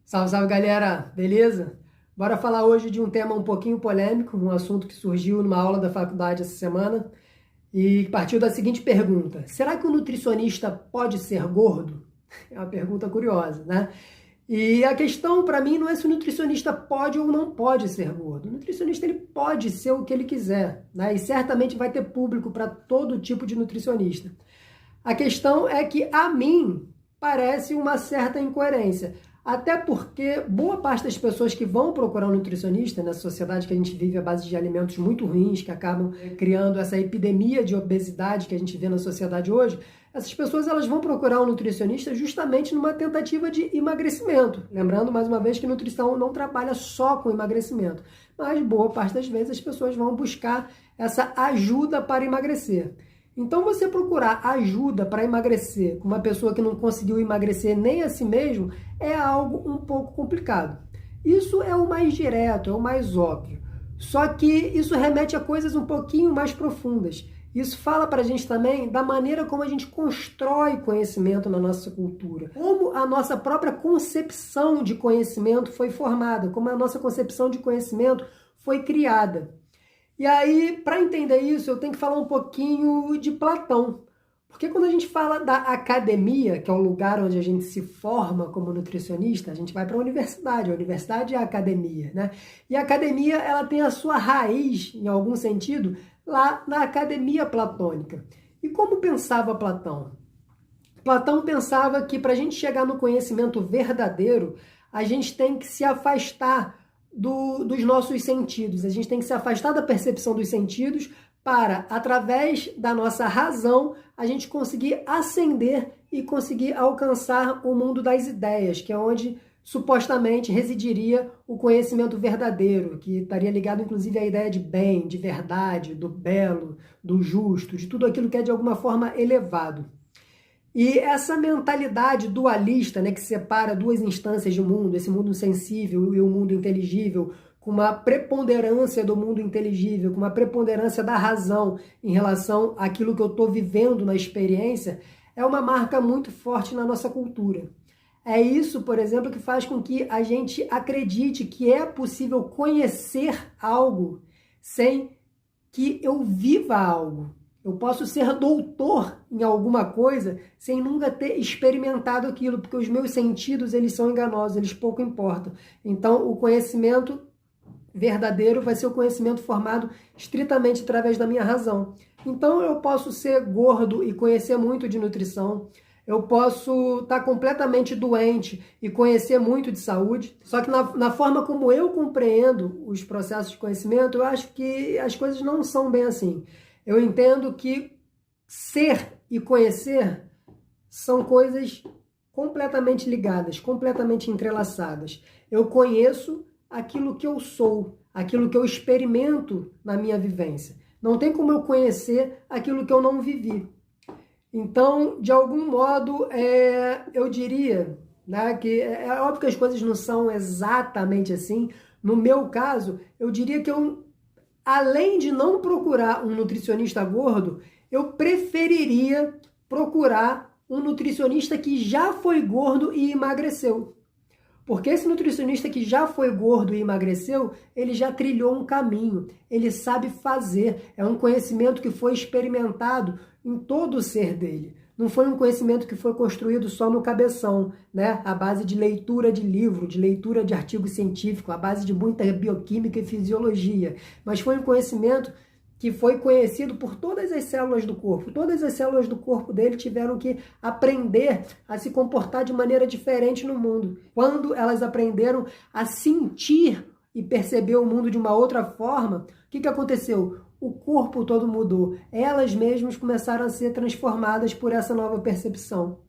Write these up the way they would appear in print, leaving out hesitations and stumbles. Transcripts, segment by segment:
Salve, salve galera, beleza? Bora falar hoje de um tema um pouquinho polêmico, um assunto que surgiu numa aula da faculdade essa semana e partiu da seguinte pergunta: será que o nutricionista pode ser gordo? É uma pergunta curiosa, né? E a questão para mim não é se o nutricionista pode ou não pode ser gordo. O nutricionista ele pode ser o que ele quiser, né? E certamente vai ter público para todo tipo de nutricionista. A questão é que a mim parece uma certa incoerência. Até porque boa parte das pessoas que vão procurar um nutricionista na sociedade que a gente vive à base de alimentos muito ruins, que acabam criando essa epidemia de obesidade que a gente vê na sociedade hoje, essas pessoas elas vão procurar um nutricionista justamente numa tentativa de emagrecimento. Lembrando, mais uma vez, que nutrição não trabalha só com emagrecimento, mas boa parte das vezes as pessoas vão buscar essa ajuda para emagrecer. Então, você procurar ajuda para emagrecer com uma pessoa que não conseguiu emagrecer nem a si mesmo é algo um pouco complicado. Isso é o mais direto, é o mais óbvio. Só que isso remete a coisas um pouquinho mais profundas. Isso fala para a gente também da maneira como a gente constrói conhecimento na nossa cultura. Como a nossa própria concepção de conhecimento foi formada, como a nossa concepção de conhecimento foi criada. E aí, para entender isso, eu tenho que falar um pouquinho de Platão. Porque quando a gente fala da academia, que é o lugar onde a gente se forma como nutricionista, a gente vai para a universidade é a academia, né? E a academia, ela tem a sua raiz, em algum sentido, lá na academia platônica. E como pensava Platão? Platão pensava que para a gente chegar no conhecimento verdadeiro, a gente tem que se afastar dos nossos sentidos. A gente tem que se afastar da percepção dos sentidos para, através da nossa razão, a gente conseguir ascender e conseguir alcançar o mundo das ideias, que é onde supostamente residiria o conhecimento verdadeiro, que estaria ligado inclusive à ideia de bem, de verdade, do belo, do justo, de tudo aquilo que é de alguma forma elevado. E essa mentalidade dualista, né, que separa duas instâncias de mundo, esse mundo sensível e o mundo inteligível, com uma preponderância do mundo inteligível, com uma preponderância da razão em relação àquilo que eu estou vivendo na experiência, é uma marca muito forte na nossa cultura. É isso, por exemplo, que faz com que a gente acredite que é possível conhecer algo sem que eu viva algo. Eu posso ser doutor em alguma coisa sem nunca ter experimentado aquilo, porque os meus sentidos eles são enganosos, eles pouco importam. Então, o conhecimento verdadeiro vai ser o conhecimento formado estritamente através da minha razão. Então, eu posso ser gordo e conhecer muito de nutrição. Eu posso estar completamente doente e conhecer muito de saúde. Só que na forma como eu compreendo os processos de conhecimento, eu acho que as coisas não são bem assim. Eu entendo que ser e conhecer são coisas completamente ligadas, completamente entrelaçadas. Eu conheço aquilo que eu sou, aquilo que eu experimento na minha vivência. Não tem como eu conhecer aquilo que eu não vivi. Então, de algum modo, eu diria, né, que é óbvio que as coisas não são exatamente assim. No meu caso, eu diria que além de não procurar um nutricionista gordo, eu preferiria procurar um nutricionista que já foi gordo e emagreceu. Porque esse nutricionista que já foi gordo e emagreceu, ele já trilhou um caminho, ele sabe fazer, é um conhecimento que foi experimentado em todo o ser dele. Não foi um conhecimento que foi construído só no cabeção, né? À base de leitura de livro, de leitura de artigo científico, à base de muita bioquímica e fisiologia. Mas foi um conhecimento que foi conhecido por todas as células do corpo. Todas as células do corpo dele tiveram que aprender a se comportar de maneira diferente no mundo. Quando elas aprenderam a sentir e perceber o mundo de uma outra forma, o que aconteceu? O corpo todo mudou. Elas mesmas começaram a ser transformadas por essa nova percepção.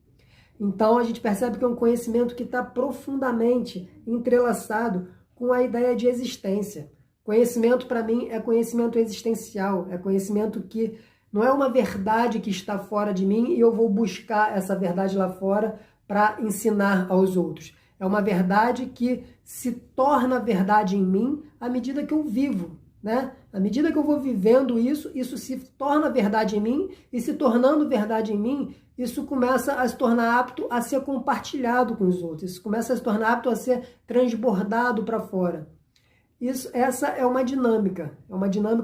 Então a gente percebe que é um conhecimento que está profundamente entrelaçado com a ideia de existência. Conhecimento, para mim, é conhecimento existencial, é conhecimento que não é uma verdade que está fora de mim e eu vou buscar essa verdade lá fora para ensinar aos outros. É uma verdade que se torna verdade em mim à medida que eu vivo, né? À medida que eu vou vivendo isso, isso se torna verdade em mim e se tornando verdade em mim, isso começa a se tornar apto a ser compartilhado com os outros, isso começa a se tornar apto a ser transbordado para fora. Essa é uma dinâmica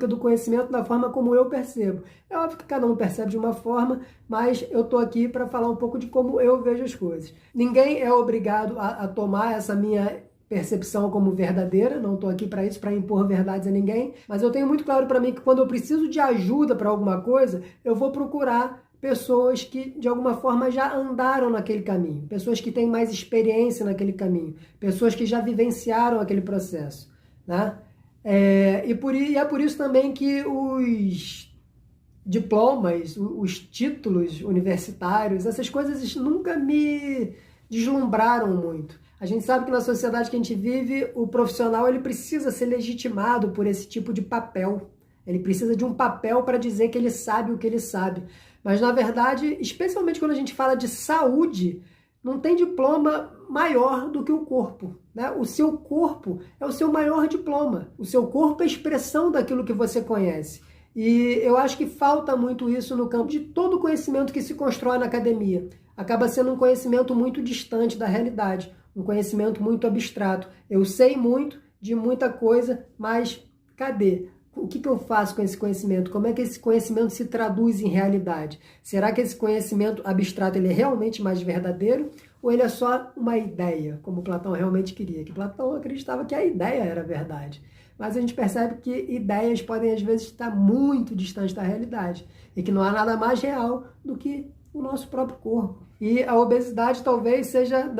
do conhecimento da forma como eu percebo. É óbvio que cada um percebe de uma forma, mas eu estou aqui para falar um pouco de como eu vejo as coisas. Ninguém é obrigado a tomar essa minha percepção como verdadeira, não estou aqui para isso, para impor verdades a ninguém, mas eu tenho muito claro para mim que quando eu preciso de ajuda para alguma coisa, eu vou procurar pessoas que de alguma forma já andaram naquele caminho, pessoas que têm mais experiência naquele caminho, pessoas que já vivenciaram aquele processo, né? E é por isso também que os diplomas, os títulos universitários, essas coisas nunca me deslumbraram muito. A gente sabe que na sociedade que a gente vive, o profissional ele precisa ser legitimado por esse tipo de papel. Ele precisa de um papel para dizer que ele sabe o que ele sabe. Mas, na verdade, especialmente quando a gente fala de saúde, não tem diploma maior do que o corpo, né? O seu corpo é o seu maior diploma. O seu corpo é a expressão daquilo que você conhece. E eu acho que falta muito isso no campo de todo o conhecimento que se constrói na academia. Acaba sendo um conhecimento muito distante da realidade, um conhecimento muito abstrato. Eu sei muito de muita coisa, mas cadê? O que eu faço com esse conhecimento? Como é que esse conhecimento se traduz em realidade? Será que esse conhecimento abstrato ele é realmente mais verdadeiro? Ou ele é só uma ideia, como Platão realmente queria? Que Platão acreditava que a ideia era verdade. Mas a gente percebe que ideias podem, às vezes, estar muito distantes da realidade. E que não há nada mais real do que o nosso próprio corpo. E a obesidade talvez seja,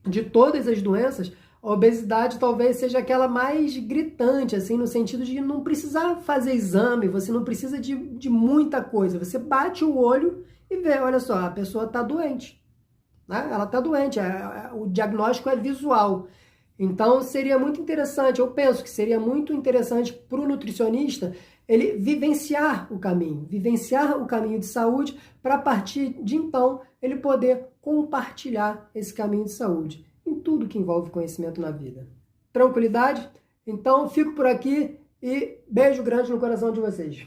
de todas as doenças, a obesidade talvez seja aquela mais gritante, assim, no sentido de não precisar fazer exame, você não precisa de muita coisa. Você bate o olho e vê, olha só, a pessoa está doente. Né? Ela está doente, o diagnóstico é visual. Então, seria muito interessante, eu penso que seria muito interessante para o nutricionista ele vivenciar o caminho de saúde, para a partir de então ele poder compartilhar esse caminho de saúde em tudo que envolve conhecimento na vida. Tranquilidade? Então, fico por aqui e beijo grande no coração de vocês.